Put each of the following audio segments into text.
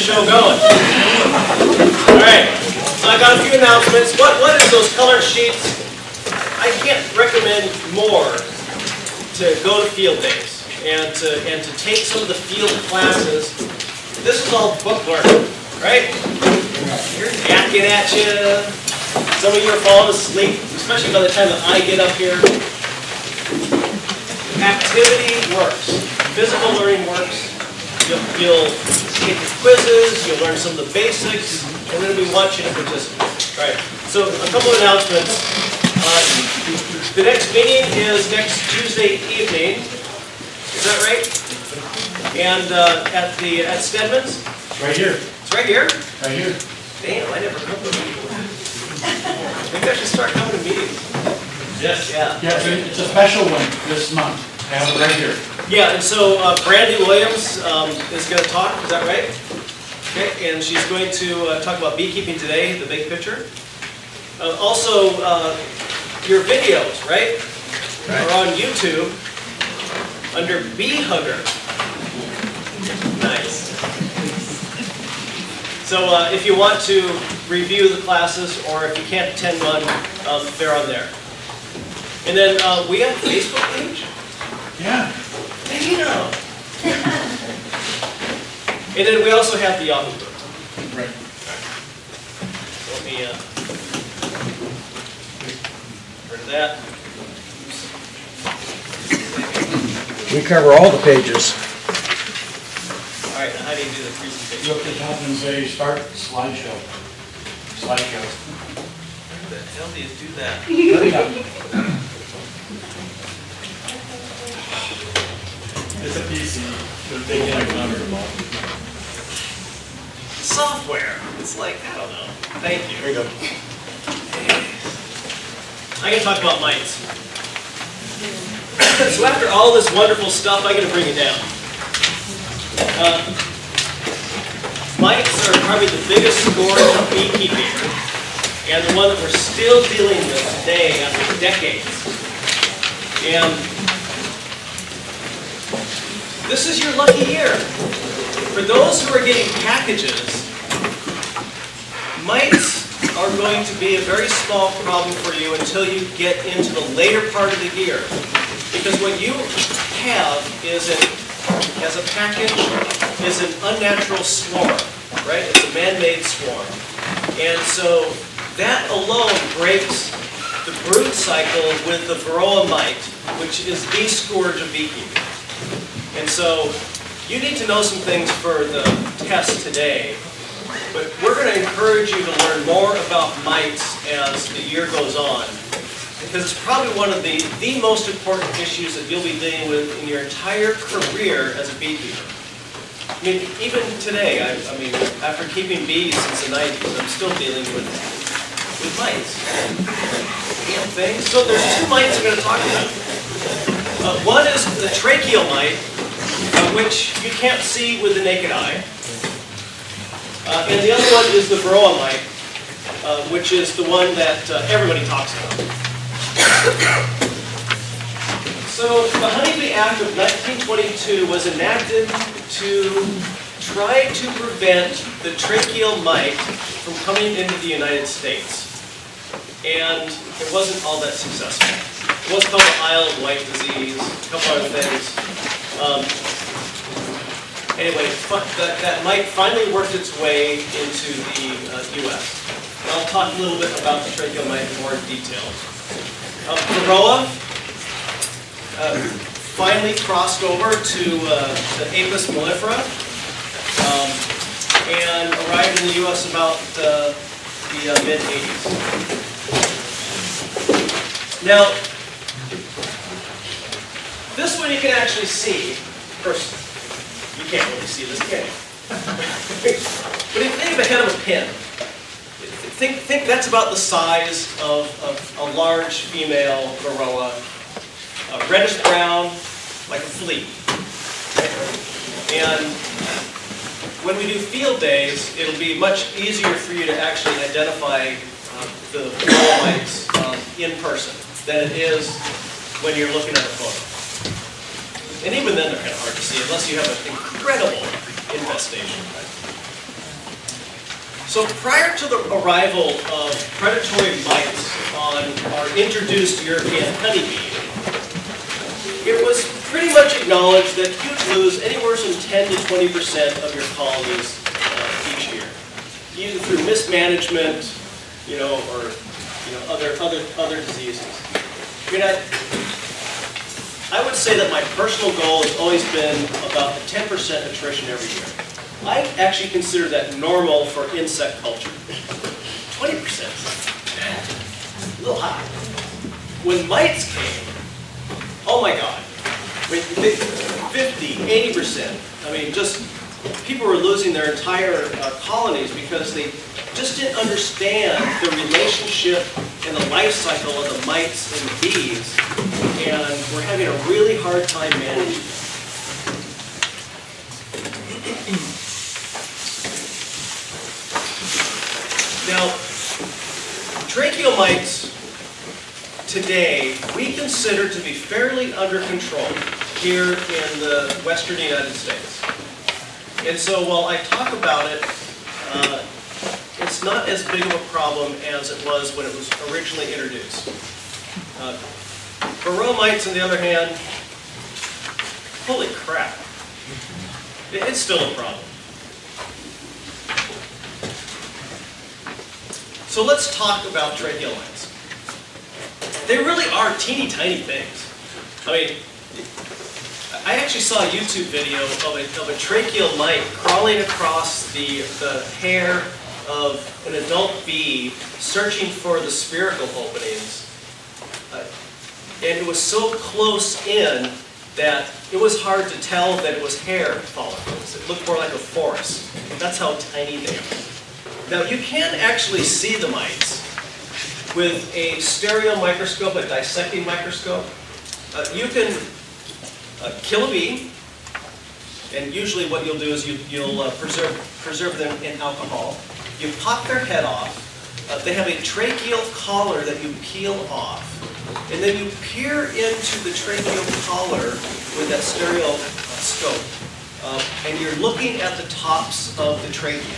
show going. All right, I got a few announcements. What is those color sheets? I can't recommend more to go to field days and to take some of the field classes. This is all book learning, right? You're yakking at you. Some of you are falling asleep, especially by the time that I get up here. Activity works. Physical learning works. You'll take your quizzes, you'll learn some of the basics, and then we want you to participate. All right, so a couple of announcements. The next meeting is next Tuesday evening. Is that right? And at Stedman's? It's right here. It's right here? Right here. Damn, I never come to a meeting. Maybe I should start coming to meetings. Yes. Yeah. Yeah, it's a special one this month. I have it right here. Yeah, and so Brandy Williams is going to talk, is that right? Okay, and she's going to talk about beekeeping today, the big picture. Also, your videos, right? Are on YouTube under Bee Hugger. Nice. So if you want to review the classes, or if you can't attend one, they're on there. And then we have a Facebook page. Yeah. Damn. And then we also have the Yahoo group. Right. Let me rid of that. We cover all the pages. All right, now how do you do the presentation? Look at the top and say start slideshow. Slideshow. How the hell do you do that? It's a PC. They can comfortable. Software. It's like, I don't know. Thank you. There you go. I'm going to talk about mites. So after all this wonderful stuff, I'm going to bring it down. Mites are probably the biggest scourge of beekeeping, and the one that we're still dealing with today after decades. And this is your lucky year. For those who are getting packages, mites are going to be a very small problem for you until you get into the later part of the year. Because what you have is, as a package, is an unnatural swarm, right? It's a man-made swarm. And so that alone breaks the brood cycle with the varroa mite, which is the scourge of beekeeping. And so you need to know some things for the test today, but we're going to encourage you to learn more about mites as the year goes on, because it's probably one of the most important issues that you'll be dealing with in your entire career as a beekeeper. I mean, even today, I mean, after keeping bees since the 90s, I'm still dealing with mites. Damn things. So there's two mites I'm going to talk about. One is the tracheal mite, which you can't see with the naked eye. And the other one is the varroa mite, which is the one that everybody talks about. So the Honeybee Act of 1922 was enacted to try to prevent the tracheal mite from coming into the United States. And it wasn't all that successful. It was called the Isle of Wight disease, a couple other things. Anyway, that mite finally worked its way into the U.S. And I'll talk a little bit about the tracheal mite in more detail. Varroa finally crossed over to the Apis mellifera and arrived in the U.S. about the mid-80s. Now, this one you can actually see. First, you can't really see this, can you? But if you think of the head of a pin, think that's about the size of a large female varroa, reddish brown, like a flea. And when we do field days, it'll be much easier for you to actually identify the varroa mites in person than it is when you're looking at a photo. And even then, they're kind of hard to see unless you have an incredible infestation. So prior to the arrival of predatory mites on our introduced European honeybee, it was pretty much acknowledged that you'd lose anywhere from 10 to 20% of your colonies each year, either through mismanagement, or other diseases. I would say that my personal goal has always been about 10% attrition every year. I actually consider that normal for insect culture. 20%, a little high. When mites came, oh my God, 50, 80%. I mean, just people were losing their entire colonies because they just didn't understand the relationship and the life cycle of the mites and the bees, and we're having a really hard time managing it. Now, tracheal mites today we consider to be fairly under control here in the western United States. And so while I talk about it, it's not as big of a problem as it was when it was originally introduced. Varroa mites, on the other hand, holy crap, it's still a problem. So let's talk about tracheal mites. They really are teeny tiny things. I mean, I actually saw a YouTube video of a tracheal mite crawling across the hair of an adult bee searching for the spiracle openings. And it was so close in that it was hard to tell that it was hair follicles. It looked more like a forest. That's how tiny they are. Now you can actually see the mites with a stereo microscope, a dissecting microscope. You can kill a bee, and usually what you'll do is you'll preserve them in alcohol. You pop their head off. They have a tracheal collar that you peel off, and then you peer into the tracheal collar with that stereo scope, and you're looking at the tops of the trachea.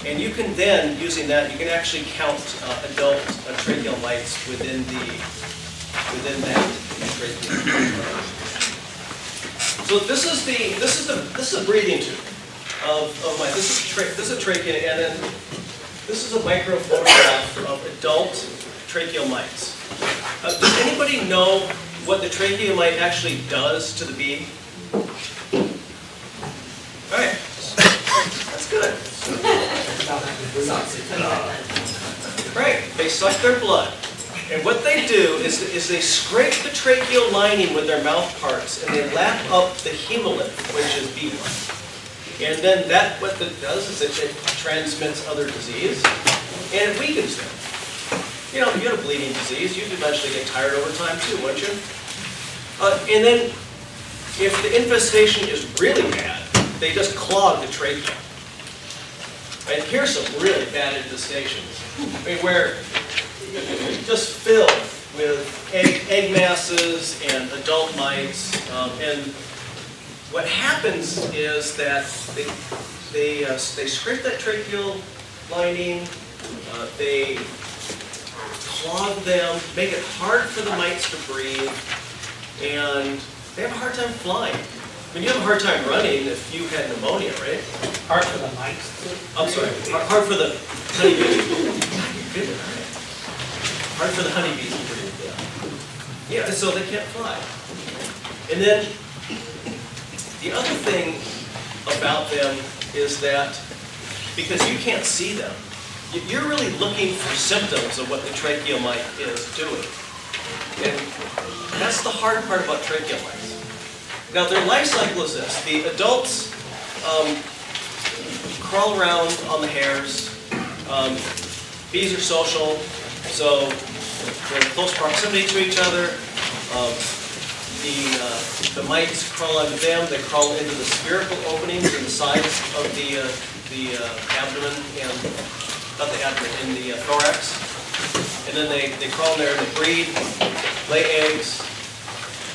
And you can then, using that, you can actually count adult tracheal mites within that trachea. So this is a breathing tube of mites. This is a trachea, and then this is a micro photograph of adult tracheal mites. Does anybody know what the tracheal mite actually does to the bee? All right, that's good. Right, they suck their blood. And what they do is they scrape the tracheal lining with their mouth parts, and they lap up the hemolymph, which is bee blood. And then what that does is it transmits other disease, and it weakens them. You know, if you had a bleeding disease, you'd eventually get tired over time too, wouldn't you? And then, if the infestation is really bad, they just clog the trachea. And here's some really bad infestations. I mean, where just filled with egg masses and adult mites. And what happens is that they scrape that tracheal lining, they clog them, make it hard for the mites to breathe, and they have a hard time flying. I mean, you have a hard time running if you had pneumonia, right? Hard for the mites too? I'm sorry, hard for the honeybees. God, you're good at that. Hard for the honeybees to breathe. Yeah, so they can't fly. And then the other thing about them is that because you can't see them, you're really looking for symptoms of what the tracheal mite is doing. And that's the hard part about tracheal mites. Now, their life cycle is this. The adults crawl around on the hairs. Bees are social, so they're in close proximity to each other. The mites crawl under them. They crawl into the spherical openings in the sides of the abdomen, and not the abdomen, in the thorax. And then they crawl in there and they breed, lay eggs,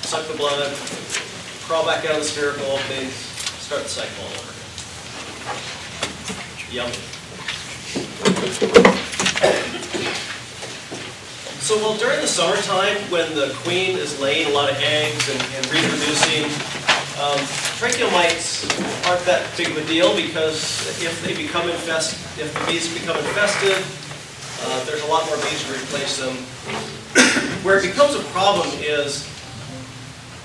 suck the blood, crawl back out of the spherical openings, start the cycle all over again. Yummy. So, well, during the summertime, when the queen is laying a lot of eggs and reproducing, tracheal mites aren't that big of a deal because if the bees become infested, there's a lot more bees to replace them. Where it becomes a problem is,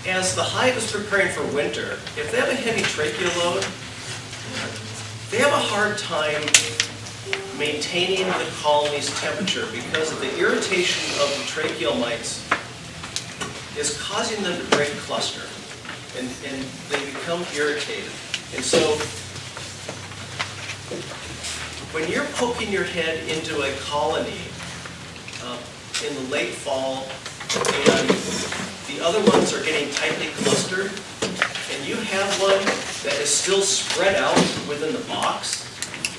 as the hive is preparing for winter, if they have a heavy tracheal load, they have a hard time maintaining the colony's temperature because of the irritation of the tracheal mites is causing them to break cluster, and they become irritated. And so when you're poking your head into a colony in the late fall and the other ones are getting tightly clustered, and you have one that is still spread out within the box,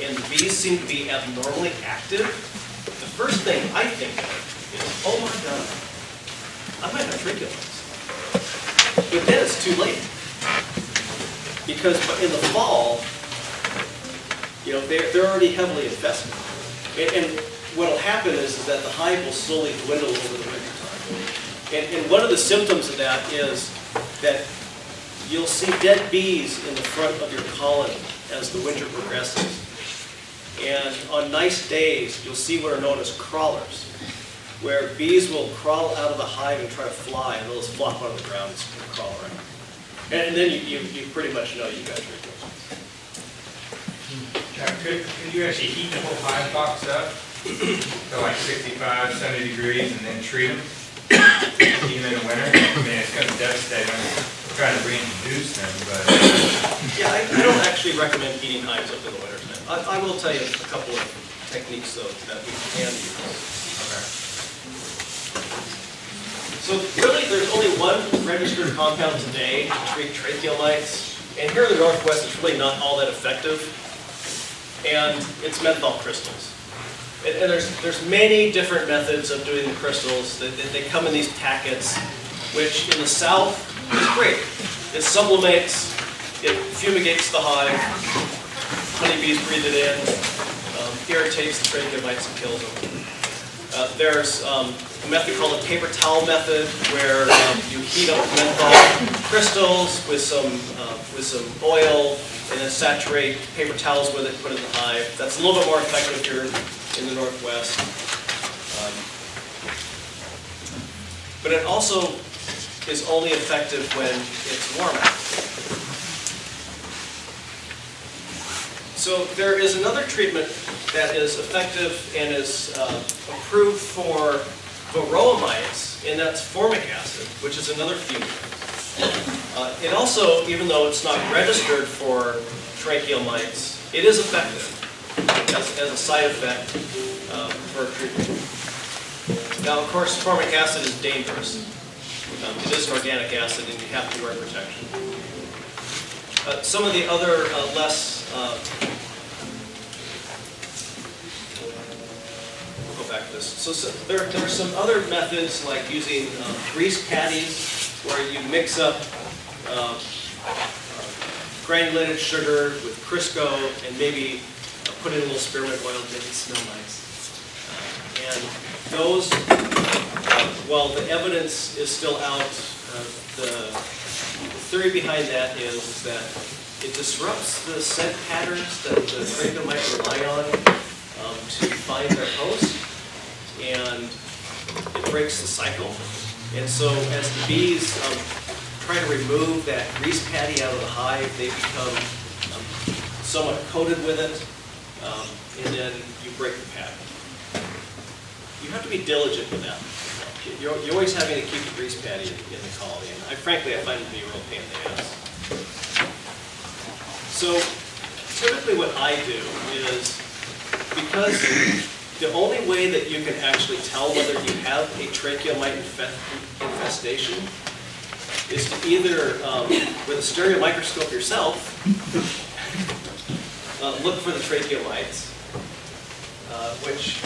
and the bees seem to be abnormally active, the first thing I think of is, oh my God, I might have tracheal mites. But then it's too late. Because in the fall, they're already heavily infested. And what will happen is that the hive will slowly dwindle over the winter time. And one of the symptoms of that is that you'll see dead bees in the front of your colony as the winter progresses. And on nice days, you'll see what are known as crawlers, where bees will crawl out of the hive and try to fly, and they'll just flop on the ground and crawl around. And then you pretty much know you got your Could you actually heat the whole hive box up to like 65, 70 degrees and then treat them? Even in the winter? I mean, it's going to devastate them. I'm trying to reintroduce them, but... Yeah, I don't actually recommend heating hives up in the winter time. I will tell you a couple of techniques, though, that we can use. Okay. So really, there's only one registered compound today to treat tracheal mites. And here in the Northwest, it's really not all that effective. And it's menthol crystals. And there's many different methods of doing the crystals. They come in these packets, which in the South is great. It sublimates, it fumigates the hive, honeybees breathe it in, irritates the tracheal mites and kills them. There's a method called the paper towel method, where you heat up menthol crystals with some oil, and then saturate paper towels with it, put it in the hive. That's a little bit more effective here in the Northwest. But it also is only effective when it's warm out. So there is another treatment that is effective and is approved for varroa mites, and that's formic acid, which is another fumigant. It also, even though it's not registered for tracheal mites, it is effective as a side effect for treatment. Now, of course, formic acid is dangerous. It is an organic acid, and you have to wear protection. Some of the other less... we'll go back to this. So there are some other methods, like using grease patties, where you mix up granulated sugar with Crisco and maybe put in a little spearmint oil to make it smell nice. And those, while the evidence is still out, the theory behind that is that it disrupts the scent patterns that the tracheal might rely on to find their host, and it breaks the cycle. And so as the bees try to remove that grease patty out of the hive, they become somewhat coated with it, and then you break the pattern. You have to be diligent with that. You're always having to keep the grease patty in the colony, and frankly, I find it to be a real pain in the ass. So typically what I do is, because the only way that you can actually tell whether you have a tracheal mite infestation is to either, with a stereo microscope yourself, look for the tracheal mites, which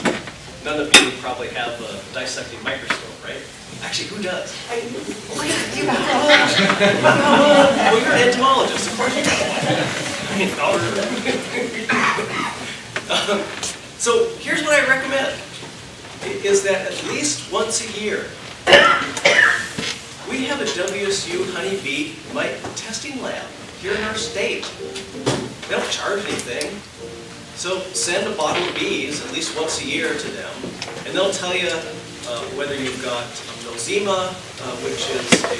none of you probably have a dissecting microscope, right? Actually, who does? Well, you're an entomologist, of course you do. So here's what I recommend, is that at least once a year, we have a WSU honeybee mite testing lab here in our state. They don't charge anything. So send a bottle of bees at least once a year to them, and they'll tell you whether you've got nosema, which is a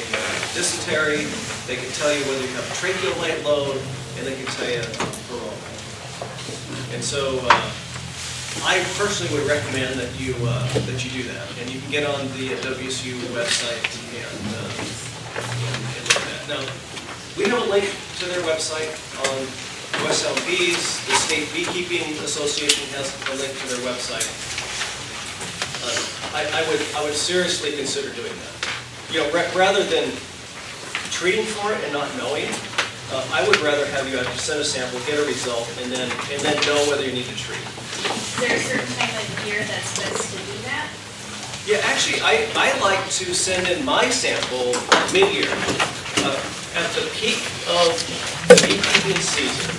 dysentery. They can tell you whether you have a tracheal mite load, and they can tell you varroa. And so I personally would recommend that you do that, and you can get on the WSU website and look at that. Now, we have a link to their website on West Sound Bees. The State Beekeeping Association has a link to their website. I would seriously consider doing that. You know, rather than treating for it and not knowing, I would rather have you actually send a sample, get a result, and then know whether you need to treat. Is there a certain time of year that's best to do that? Yeah, actually, I like to send in my sample mid-year, at the peak of the beekeeping season.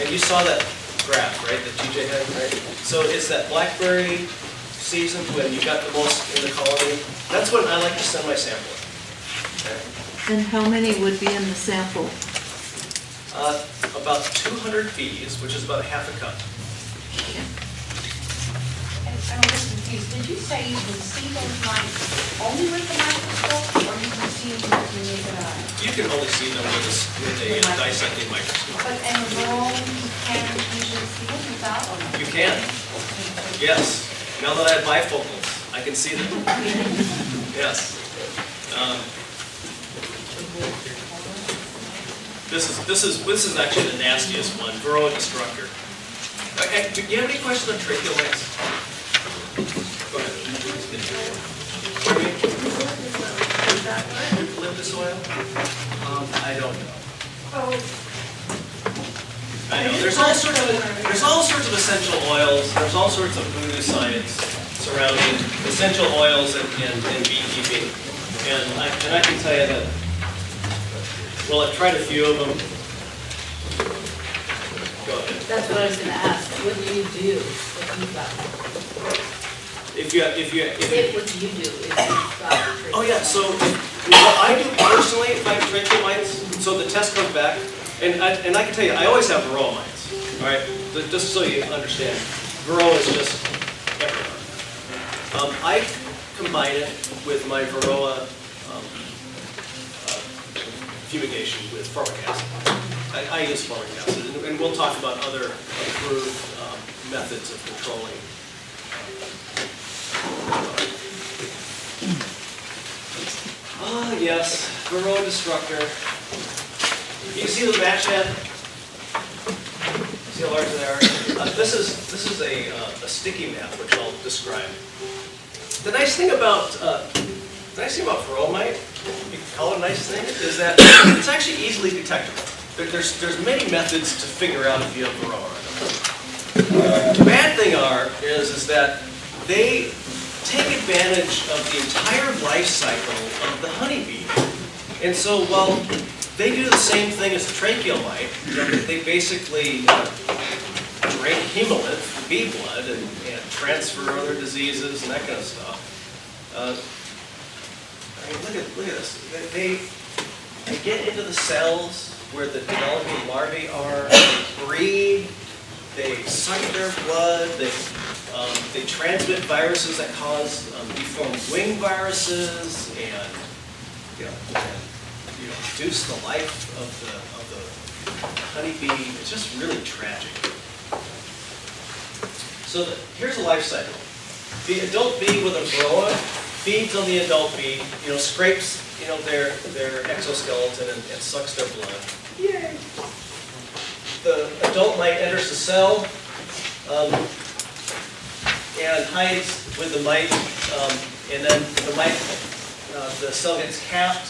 And you saw that graph, right, that TJ had, right? So it's that blackberry season when you got the most in the colony. That's when I like to send my sample in. Okay? And how many would be in the sample? About 200 bees, which is about a half a cup. And I'm a little confused. Did you say you can see those mites only with the microscope, or you can see them with the naked eye? You can only see them with a dissecting microscope. But in the room, you can usually see them without them? You can, yes. Now that I have bifocals, I can see them. Yes. This is actually the nastiest one, varroa destructor. Do you have any questions on tracheal mites? Go ahead. Pardon me? Eucalyptus oil? I don't know. I know. There's all sorts of essential oils. There's all sorts of voodoo science surrounding essential oils and beekeeping. And I can tell you that, well, I've tried a few of them. Go ahead. That's what I was gonna ask. What do you do if you've got, what do you do if you've got? Oh yeah, so what I do personally, if I have tracheal mites, so the test comes back, and I can tell you, I always have varroa mites, all right? Just so you understand, varroa is just everywhere. I combine it with my varroa fumigation with formic acid. I use formic acid, and we'll talk about other approved methods of controlling. Yes, varroa destructor. You see the match head? See how large they are? This is a sticky map, which I'll describe. The nice thing about varroa mite, you can call it a nice thing, is that it's actually easily detectable. There's many methods to figure out if you have varroa or not. The bad thing is that they take advantage of the entire life cycle of the honeybee. And so while they do the same thing as the tracheal mite, they basically drink hemolymph, bee blood, and transfer other diseases and that kind of stuff. I mean, look at this. They get into the cells where the developing larvae are, they breed, they suck their blood, they transmit viruses that cause deformed wing viruses, and reduce the life of the honeybee. It's just really tragic. So here's a life cycle. The adult bee with a varroa feeds on the adult bee, scrapes their exoskeleton and sucks their blood. Yay! The adult mite enters the cell and hides with the mite, and then the cell gets capped.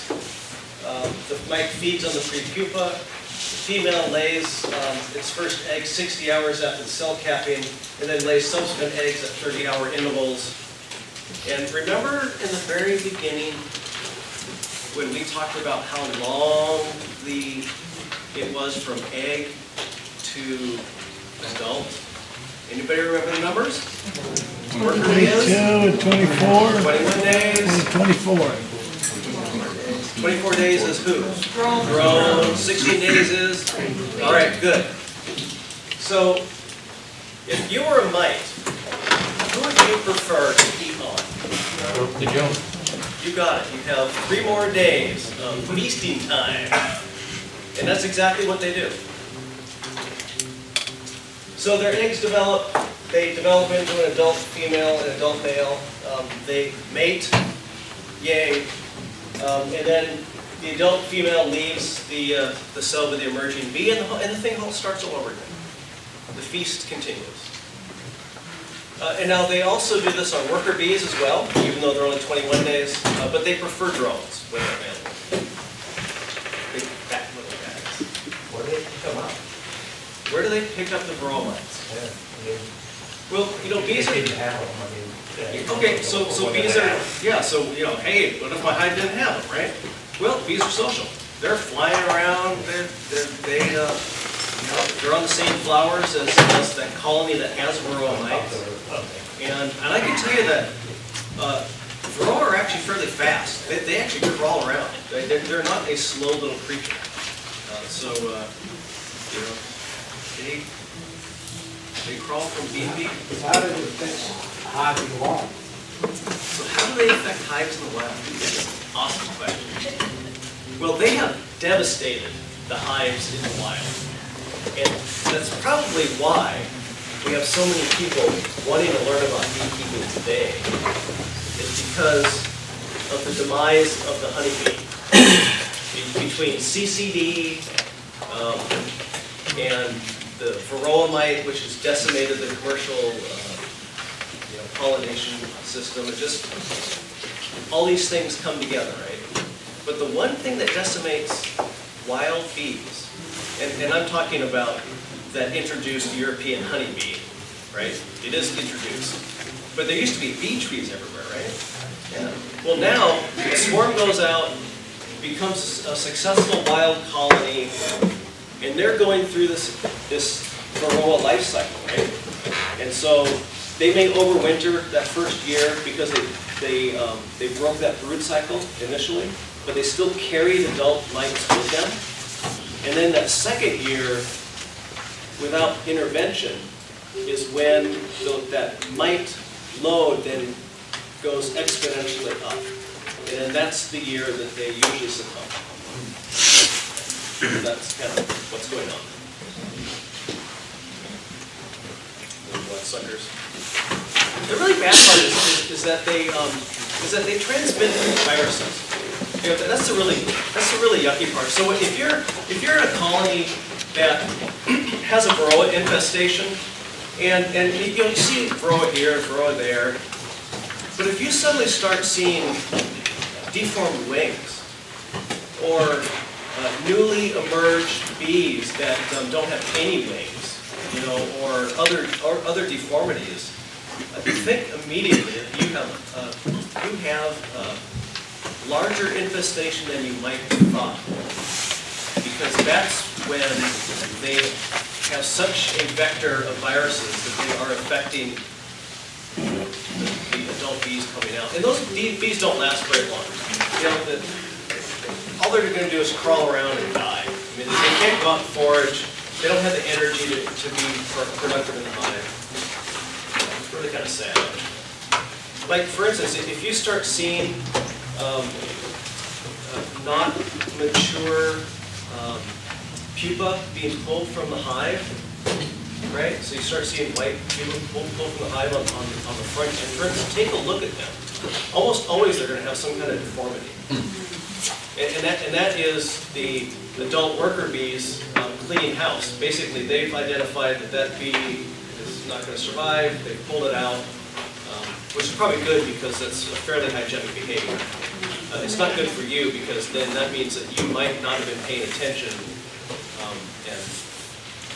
The mite feeds on the prepupa. The female lays its first egg 60 hours after the cell capping, and then lays subsequent eggs at 30-hour intervals. And remember in the very beginning when we talked about how long it was from egg to adult? Anybody remember the numbers? Worker bees? 22, 24, 21 days. 24. 24 days is who? Drones. 16 days is? All right, good. So, if you were a mite, who would you prefer to eat on? The Jones. You got it. You have 3 more days of feasting time. And that's exactly what they do. So their eggs develop, they develop into an adult female and adult male. They mate, yay. And then the adult female leaves the cell with the emerging bee, and the thing all starts all over again. The feast continues. And now they also do this on worker bees as well, even though they're only 21 days, but they prefer drones when they're available. Big fat little guys. Where do they come out? Where do they pick up the varroa mites? Well, bees are... Okay, so bees are... Yeah, so, hey, what if my hive didn't have them, right? Well, bees are social. They're flying around, they're on the same flowers as that colony that has varroa mites. And I can tell you that varroa are actually fairly fast. They actually crawl around. They're not a slow little creature. They crawl from bee to bee. So how does it affect hives in the wild? So how do they affect hives in the wild? That's an awesome question. Well, they have devastated the hives in the wild. And that's probably why we have so many people wanting to learn about beekeeping today. It's because of the demise of the honeybee. Between CCD and the varroa mite, which has decimated the commercial pollination system, and just all these things come together, right? But the one thing that decimates wild bees, and I'm talking about that introduced European honeybee, right? It is introduced. But there used to be bee trees everywhere, right? Yeah. Well, now, the swarm goes out, becomes a successful wild colony, and they're going through this varroa life cycle, right? And so they may overwinter that first year because they broke that brood cycle initially, but they still carry adult mites with them. And then that second year, without intervention, is when that mite load then goes exponentially up. And then that's the year that they usually succumb. That's kind of what's going on. Little bloodsuckers. The really bad part is that they transmit viruses. That's the really yucky part. So if you're in a colony that has a varroa infestation, and you see varroa here, varroa there, but if you suddenly start seeing deformed wings or newly emerged bees that don't have any wings, or other deformities, think immediately that you have larger infestation than you might have thought, because that's when they have such a vector of viruses that they are affecting the adult bees coming out. And those bees don't last very long. All they're going to do is crawl around and die. I mean, they can't go out and forage. They don't have the energy to be productive in the hive. It's really kind of sad. Like, for instance, if you start seeing not mature pupa being pulled from the hive, right? So you start seeing white pupa pulled from the hive on the front entrance. Take a look at them. Almost always they're going to have some kind of deformity. And that is the adult worker bees cleaning house. Basically, they've identified that bee is not going to survive. They've pulled it out, which is probably good because that's a fairly hygienic behavior. It's not good for you because then that means that you might not have been paying attention and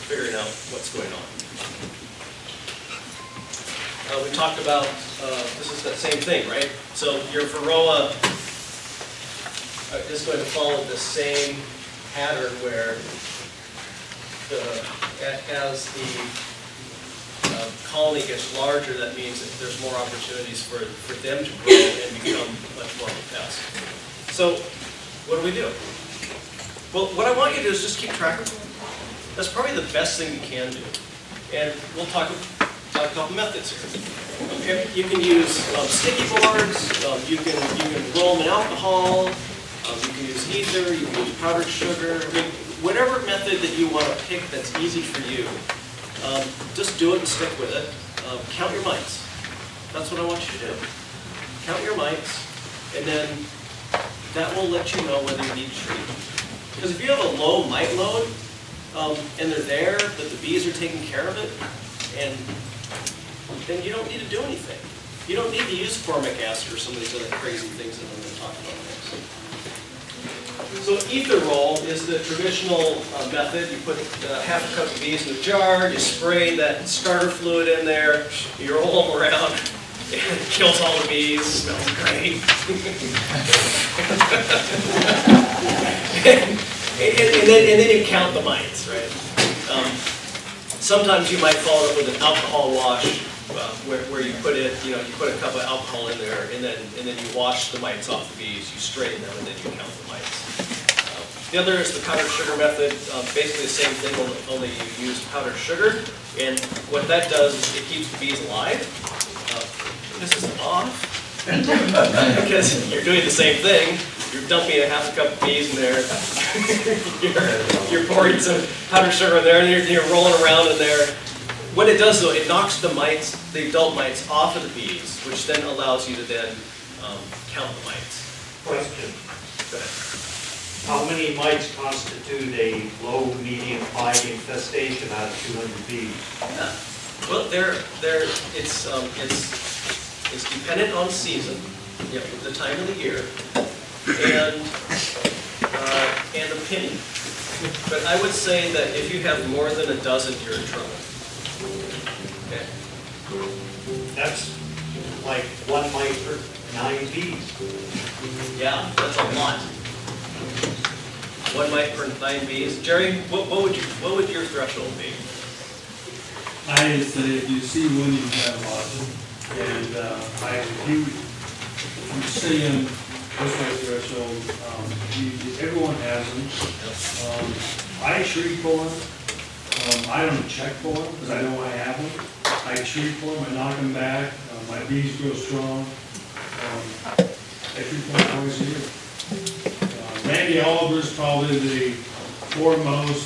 figuring out what's going on. We talked about, this is that same thing, right? So your varroa is going to follow the same pattern where as the colony gets larger, that means that there's more opportunities for them to grow and become much more of a pest. So, what do? Well, what I want you to do is just keep track of them. That's probably the best thing you can do. And we'll talk about a couple methods here. Okay, you can use sticky boards, you can roll them in alcohol, you can use ether, you can use powdered sugar, I mean, whatever method that you want to pick that's easy for you, just do it and stick with it. Count your mites. That's what I want you to do. Count your mites, and then that will let you know whether you need to treat. Because if you have a low mite load, and they're there, that the bees are taking care of it, and then you don't need to do anything. You don't need to use formic acid or some of these other crazy things that I'm going to talk about next. So ether roll is the traditional method. You put half a cup of bees in a jar, you spray that starter fluid in there, you roll them around, and it kills all the bees, smells great. and then you count the mites, right? Sometimes you might follow it with an alcohol wash, where you put it, you put a cup of alcohol in there, and then you wash the mites off the bees, you straighten them, and then you count the mites. The other is the powdered sugar method, basically the same thing, only you use powdered sugar, and what that does is it keeps the bees alive. This is off, because you're doing the same thing. You're dumping a half a cup of bees in there, you're pouring some powdered sugar in there, and you're rolling around in there. What it does though, it knocks the mites, the adult mites, off of the bees, which then allows you to then count the mites. Question, Go ahead. how many mites constitute a low, medium, high infestation out of 200 bees? Yeah. Well, it's dependent on season, the time of the year, and opinion. But I would say that if you have more than a dozen, you're in trouble. Okay. That's like 1 mite per 9 bees. Yeah, that's a lot. 1 mite per 9 bees. Jerry, what would your threshold be? I say if you see one, you have lots. And if you see them, this way threshold, everyone has them. I treat for them. I don't check for them because I know I have them. I treat for them, I knock them back. My bees grow strong. I treat for them twice a year. Randy Oliver's probably the foremost.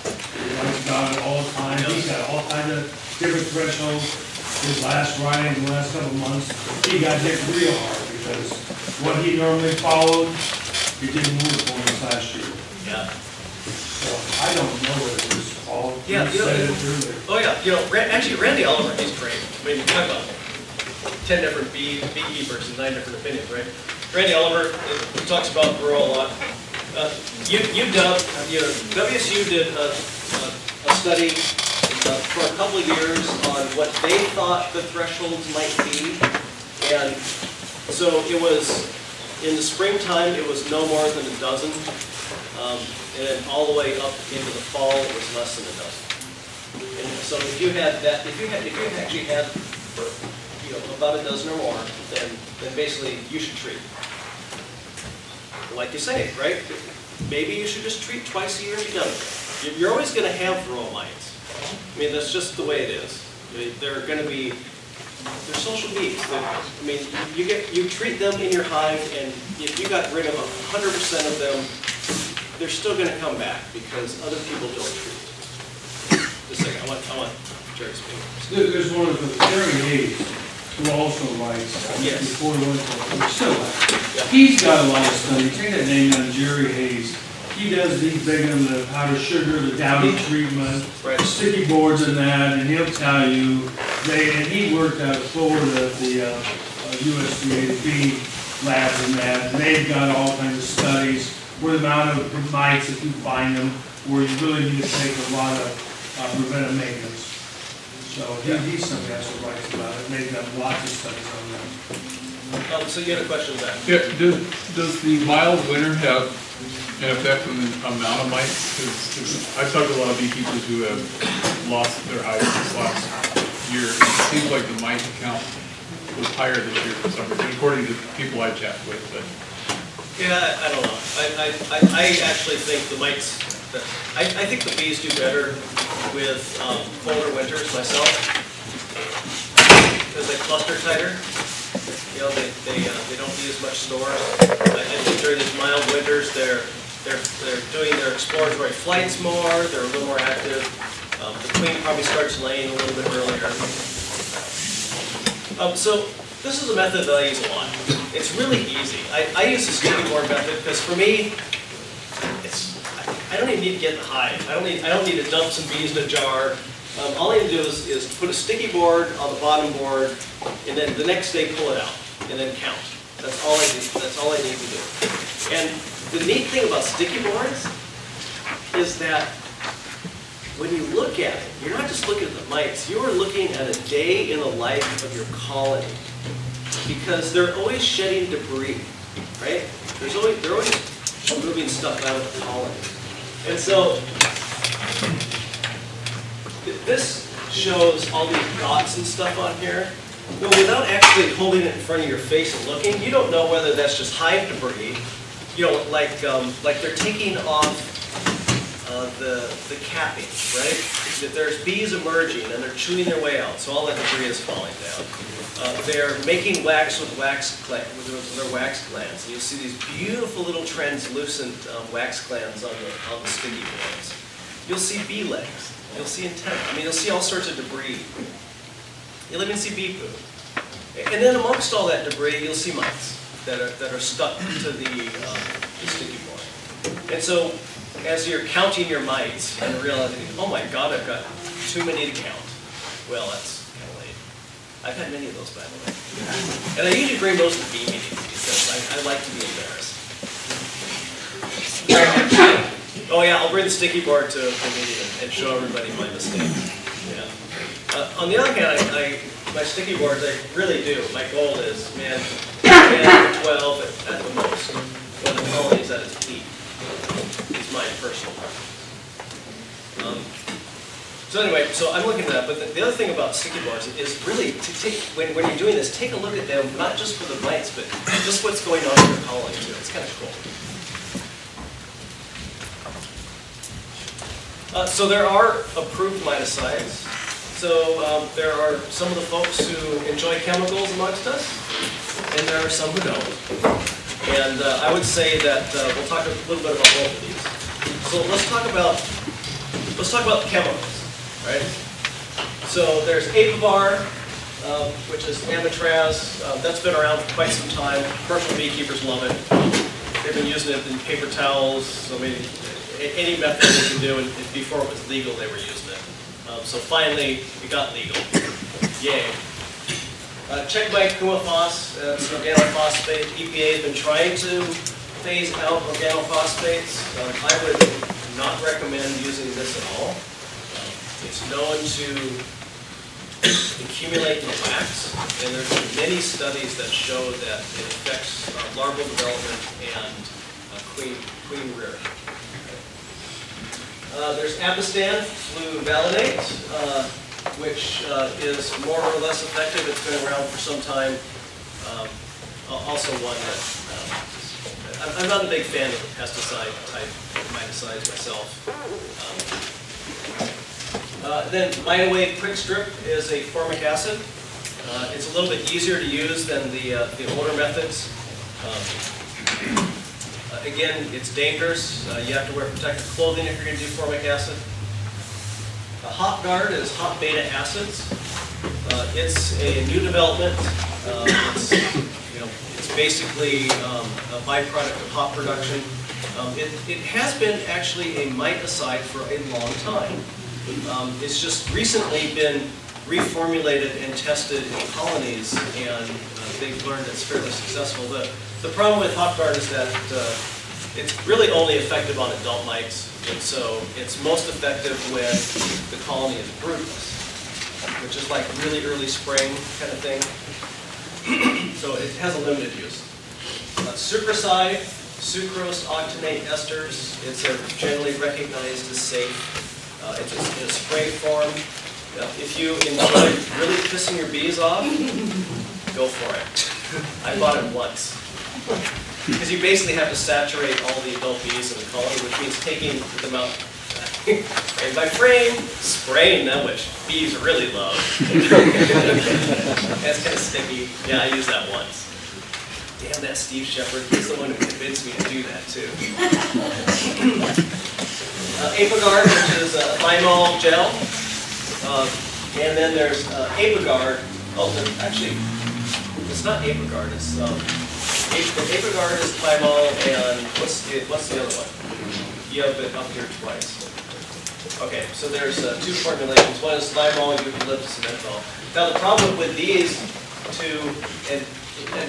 He writes about it all the time. He's got all kinds of different thresholds. His last writing, the last couple of months, he got hit real hard because what he normally followed, he didn't work for him last year. Yeah. So I don't know what it was all. Yeah, You said it earlier. Oh yeah, actually Randy Oliver, he's great. I mean, you talk about 10 different beekeepers and 9 different opinions, right? Randy Oliver, he talks about grow a lot. WSU did a study for a couple of years on what they thought the thresholds might be, and so it was in the springtime it was no more than a dozen, and then all the way up into the fall it was less than a dozen. And so if you had that, if you actually had about a dozen or more, then basically you should treat. Like you say, right? Maybe you should just treat twice a year and be done with it. You're always going to have varroa mites. I mean, that's just the way it is. They're going to be, they're social bees. I mean, you treat them in your hive, and if you got rid of 100% of them, they're still going to come back because other people don't treat. Just a second, I want Jerry to speak. There's one of the Terry Hayes who also writes. Yes. Before he went to still. He's got a lot of studies. Take that name down, Jerry Hayes. He does these big on the powdered sugar, the downy treatment, Right. sticky boards and that, and he'll tell you, and he worked out of Florida at the USDA bee labs and that, and they've got all kinds of studies where the amount of mites, if you find them, where you really need to take a lot of preventive maintenance. So he's somebody else who writes about it, and they've got lots of studies on that. So you had a question about that? Yeah, does the mild winter have an effect on the amount of mites? I've talked to a lot of beekeepers who have lost their hives this last year, it seems like the mite count was higher this year for some reason, according to people I chat with, but. Yeah, I don't know. I actually think the mites, I think the bees do better with colder winters myself, because they cluster tighter. You know, they don't need as much stores. I think during these mild winters, they're doing their exploratory flights more. They're a little more active. The queen probably starts laying a little bit earlier. So this is a method that I use a lot. It's really easy. I use the sticky board method because for me, I don't even need to get in the hive. I don't need to dump some bees in a jar. All I need to do is put a sticky board on the bottom board, and then the next day pull it out, and then count. That's all I do. That's all I need to do. And the neat thing about sticky boards is that when you look at it, you're not just looking at the mites. You are looking at a day in the life of your colony, because they're always shedding debris, right? They're always moving stuff out of the colony. And so this shows all these dots and stuff on here. Well, without actually holding it in front of your face and looking, you don't know whether that's just hive debris. You know, like they're taking off the capping, right? That there's bees emerging and they're chewing their way out, so all that debris is falling down. They're making wax with their wax glands. And you'll see these beautiful little translucent wax glands on the sticky boards. You'll see bee legs. You'll see antennae. I mean, you'll see all sorts of debris. You'll even see bee poo. And then amongst all that debris, you'll see mites that are stuck to the sticky board. And so, as you're counting your mites and realizing, oh my God, I've got too many to count. Well, that's kind of late. I've had many of those, by the way. And I usually bring those to bee meetings because I like to be embarrassed. Oh yeah, I'll bring the sticky board to the meeting and show everybody my mistakes. Yeah. On the other hand, my sticky boards, I really do. My goal is, man, 10 or 12 at the most when the colony is at its peak. It's my personal preference. So anyway, so I'm looking at that, but the other thing about sticky boards is really to take, when you're doing this, take a look at them, not just for the mites, but just what's going on in your colony too. It's kind of cool. So there are approved miticides. So there are some of the folks who enjoy chemicals amongst us, and there are some who don't. And I would say that we'll talk a little bit about both of these. So let's talk about the chemicals, right? So there's Apivar, which is Amitraz. That's been around for quite some time. Commercial beekeepers love it. They've been using it in paper towels. I mean, any method they can do, and before it was legal, they were using it. So finally, it got legal. Yay. Checkmate Kumafos, it's an organophosphate. EPA has been trying to phase out organophosphates. I would not recommend using this at all. It's known to accumulate in wax, and there's been many studies that show that it affects larval development and queen rearing. There's Apistan fluvalinate, which is more or less effective. It's been around for some time. Also one that I'm not a big fan of the pesticide type miticides myself. Then Mitowave Quick Strip is a formic acid. It's a little bit easier to use than the older methods. Again, it's dangerous. You have to wear protective clothing if you're going to do formic acid. Hop Guard is hop beta acids. It's a new development. It's basically a byproduct of hop production. It has been actually a miticide for a long time. It's just recently been reformulated and tested in colonies, and they've learned it's fairly successful. The problem with Hop Guard is that it's really only effective on adult mites, and so it's most effective when the colony is broodless, which is like really early spring kind of thing. So it has a limited use. Sucroside, sucrose octanate esters, it's generally recognized as safe. It's in a spray form. If you enjoy really pissing your bees off, go for it. I bought it once. Because you basically have to saturate all the adult bees in the colony, which means taking them out frame by frame, spraying them, which bees really love. That's kind of sticky. Yeah, I used that once. Damn that Steve Shepard, he's the one who convinced me to do that too. Apagard, which is thymol gel. And then there's Apagard. Oh, actually, it's not Apagard. It's Apagard is thymol, and what's the other one? You have it up here twice. Okay, so there's two formulations. One is thymol, eucalyptus, and menthol. Now the problem with these two, and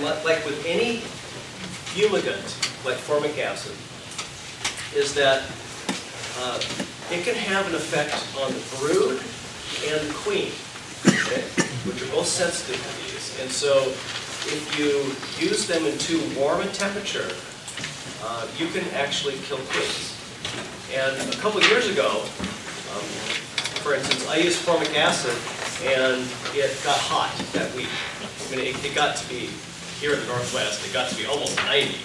like with any fumigant, like formic acid, is that it can have an effect on the brood and the queen, okay, which are both sensitive to these. And so if you use them in too warm a temperature, you can actually kill queens. And a couple of years ago, for instance, I used formic acid, and it got hot that week. I mean, it got to be, here in the Northwest, it got to be almost 90.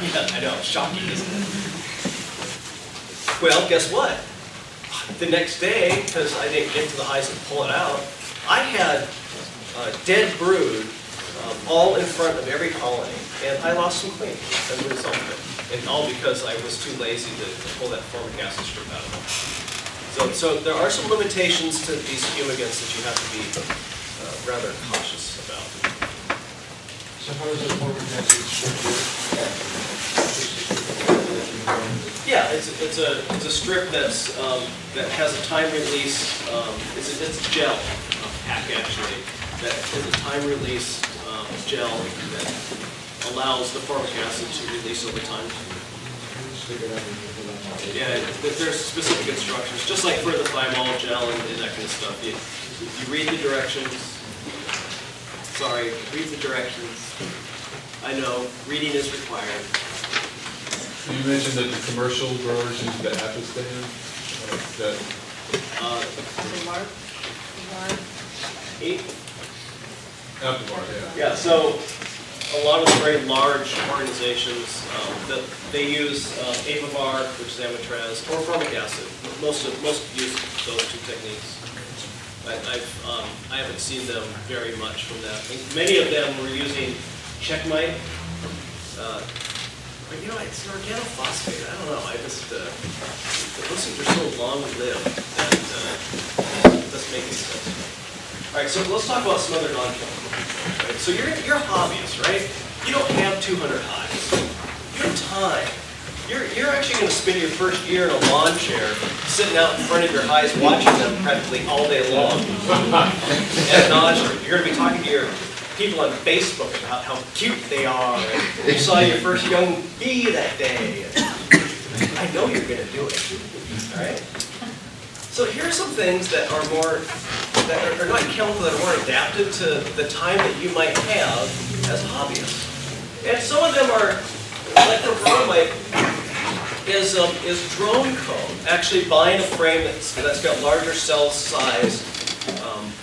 Yeah, I know, shocking, isn't it? Well, guess what? The next day, because I didn't get to the hives and pull it out, I had dead brood all in front of every colony, and I lost some queens as a result of it. And all because I was too lazy to pull that formic acid strip out of them. So there are some limitations to these fumigants that you have to be rather cautious about. So how does the formic acid strip work? Yeah, it's a strip that's that has a time release. It's a gel pack actually that is a time release gel that allows the formic acid to release over time. Yeah, there's specific instructions, just like for the thymol gel and that kind of stuff. You read the directions. Sorry, read the directions. I know, reading is required. You mentioned that the commercial growers use the apistan. Apivar, yeah. Yeah, so a lot of the very large organizations that they use Apivar, which is amitraz, or formic acid. Most use those two techniques. I haven't seen them very much from that. Many of them were using checkmate. But you know, it's an organophosphate. I don't know. I just those things are so long-lived that it doesn't make any sense. All right, so let's talk about some other non-chemical. Right? So you're hobbyists, right? You don't have 200 hives. You have time. You're actually going to spend your first year in a lawn chair, sitting out in front of your hives, watching them practically all day long. Ad nauseam. You're going to be talking to your people on Facebook about how cute they are, and you saw your first young bee that day. I know you're going to do it. All right. So here are some things that are more, that are not chemical, that are more adapted to the time that you might have as a hobbyist. And some of them are, like the bromide, is drone comb. Actually buying a frame that's got larger cell size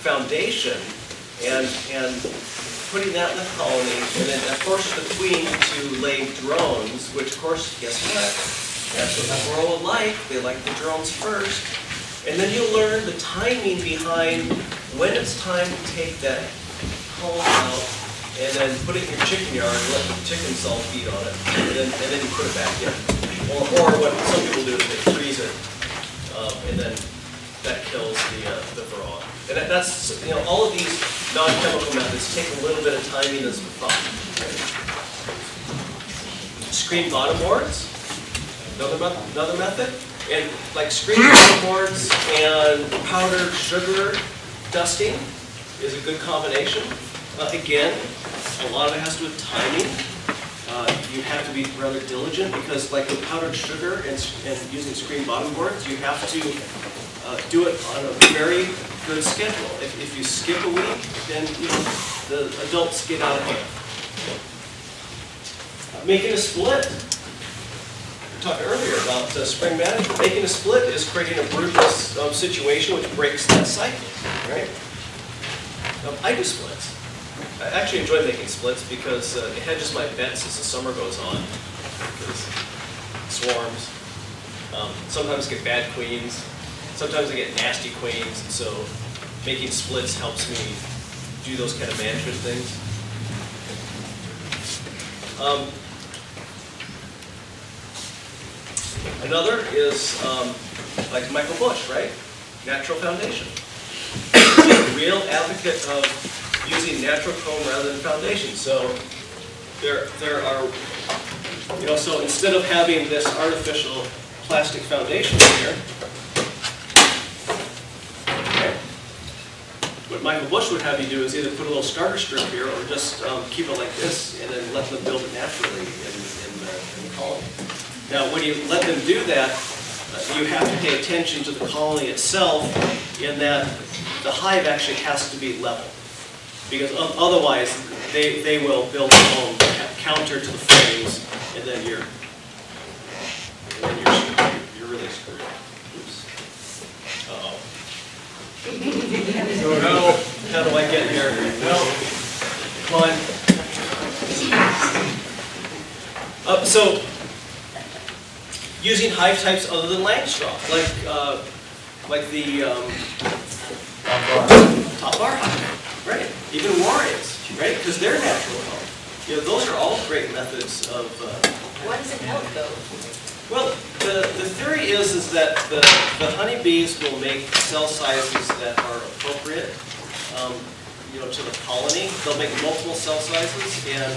foundation and putting that in the colony, and then that forces the queen to lay drones, which of course, guess what? That's what the world will like. They like the drones first. And then you'll learn the timing behind when it's time to take that comb out and then put it in your chicken yard and let the chickens all feed on it. And then you put it back in. Or what some people do is they freeze it, and then that kills the varroa. And that's, you know, all of these non-chemical methods take a little bit of timing as thought. Screen bottom boards, another method. And like screen bottom boards and powdered sugar dusting is a good combination. Again, a lot of it has to do with timing. You have to be rather diligent because, like with powdered sugar and using screen bottom boards, you have to do it on a very good schedule. If you skip a week, then you know the adults get out of hand. Making a split. talked earlier about spring management. Making a split is creating a brutal situation which breaks that cycle, right? I do splits. I actually enjoy making splits because it hedges my bets as the summer goes on. Because swarms. Sometimes I get bad queens. Sometimes I get nasty queens. So making splits helps me do those kind of management things. Another is like Michael Bush, right? Natural foundation. A real advocate of using natural comb rather than foundation. So there are, so instead of having this artificial plastic foundation here, okay, what Michael Bush would have you do is either put a little starter strip here or just keep it like this and then let them build it naturally in the colony. Now, when you let them do that, you have to pay attention to the colony itself in that the hive actually has to be level. Because otherwise, they will build a home counter to the frames, and then you're really screwed. Oops. Uh-oh. No, how do I get here? No. Come on. So, using hive types other than Langstroth, like the top bar hive, right? Even warrens, right? Because they're natural home. Those are all great methods of. Why does it help though? Well, the theory is that the honeybees will make cell sizes that are appropriate, to the colony. They'll make multiple cell sizes, and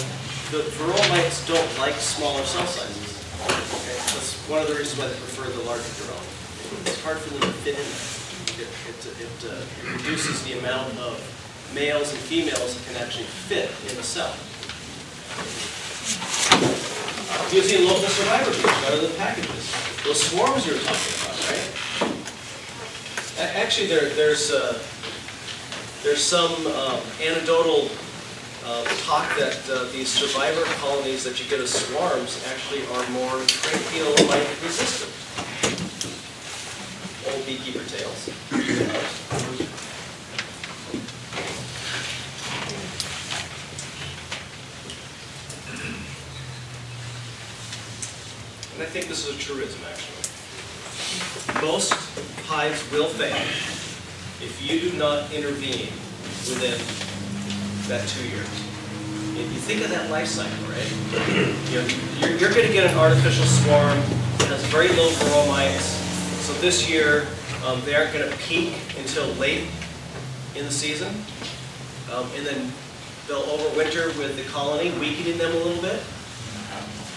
the varroa mites don't like smaller cell sizes. Okay, that's one of the reasons why they prefer the larger drone. It's hard for them to fit in there. It reduces the amount of males and females that can actually fit in the cell. Using local survivor bees rather than packages. Those swarms you were talking about, right? Actually, there's some anecdotal talk that these survivor colonies that you get as swarms actually are more tracheal mite resistant. Old beekeeper tales. And I think this is a truism, actually. Most hives will fail if you do not intervene within that 2 years. If you think of that life cycle, right? You're going to get an artificial swarm that has very low varroa mites. So this year, they aren't going to peak until late in the season. And then they'll overwinter with the colony, weakening them a little bit.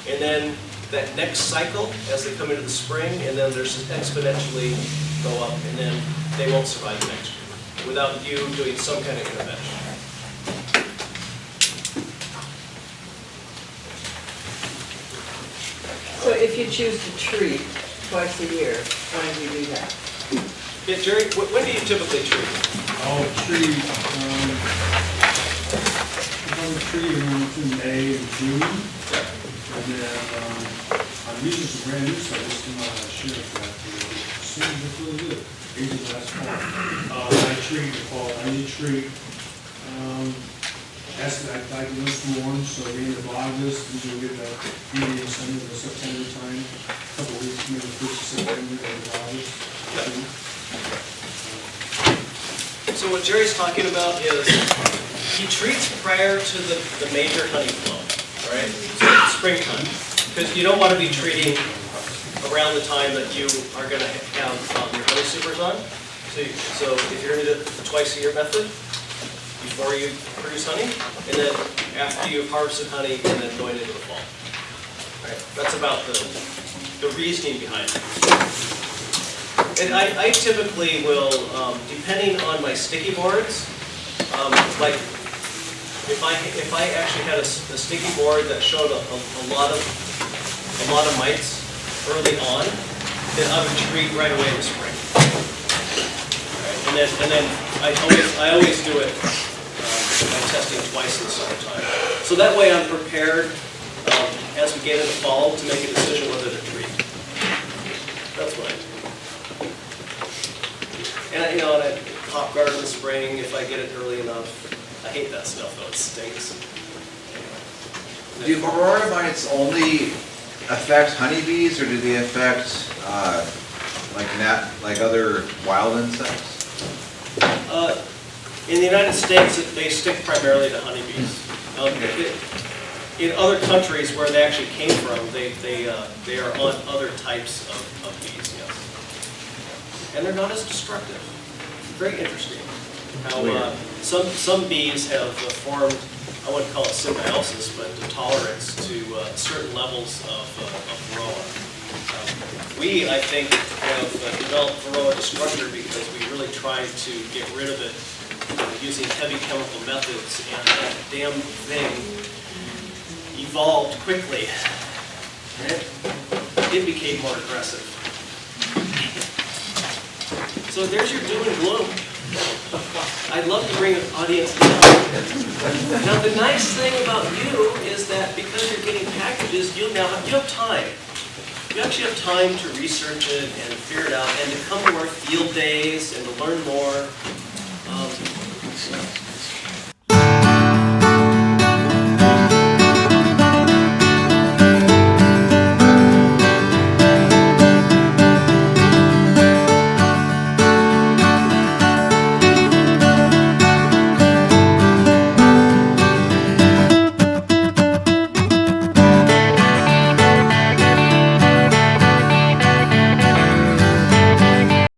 And then that next cycle, as they come into the spring, and then there's exponentially go up, and then they won't survive the next year without you doing some kind of intervention. So if you choose to treat twice a year, when do you do that? Yeah, Jerry, when do you typically treat? I'll treat, I'm treating between May and June. And then, I'm using some brand new stuff, just come out of share that. Seems look really good. Ages last fall. I treat the fall, I need treat, I do no swarms, so at the end of August, usually we get the beginning of September time, a couple of weeks, maybe first of September, end of August. So what Jerry's talking about is he treats prior to the major honey flow, right? So springtime, because you don't want to be treating around the time that you are going to have your honey supers on. So if you're going to do the twice a year method, before you produce honey, and then after you've harvested honey, and then going into the fall. Right? That's about the reasoning behind it. And I typically will, depending on my sticky boards, like if I actually had a sticky board that showed a lot of mites early on, then I would treat right away in the spring. Right? And then I always do it by testing twice in the summertime. So that way I'm prepared as we get into fall to make a decision whether to treat. spring if I get it early enough. I hate that stuff though, it stinks. Do aurora mites only affect honeybees, or do they affect like other wild insects? In the United States, they stick primarily to honeybees. In other countries where they actually came from, they are on other types of bees, yes. And they're not as destructive. Very interesting how some bees have formed, I wouldn't call it symbiosis, but a tolerance to certain levels of varroa. We, I think, have developed varroa destructor because we really tried to get rid of it using heavy chemical methods, and that damn thing evolved quickly. It became more aggressive. So there's your doom and gloom. I'd love to bring an audience down. Now the nice thing about you is that because you're getting packages, you have time. You actually have time to research it and figure it out, and to come to our field days and to learn more.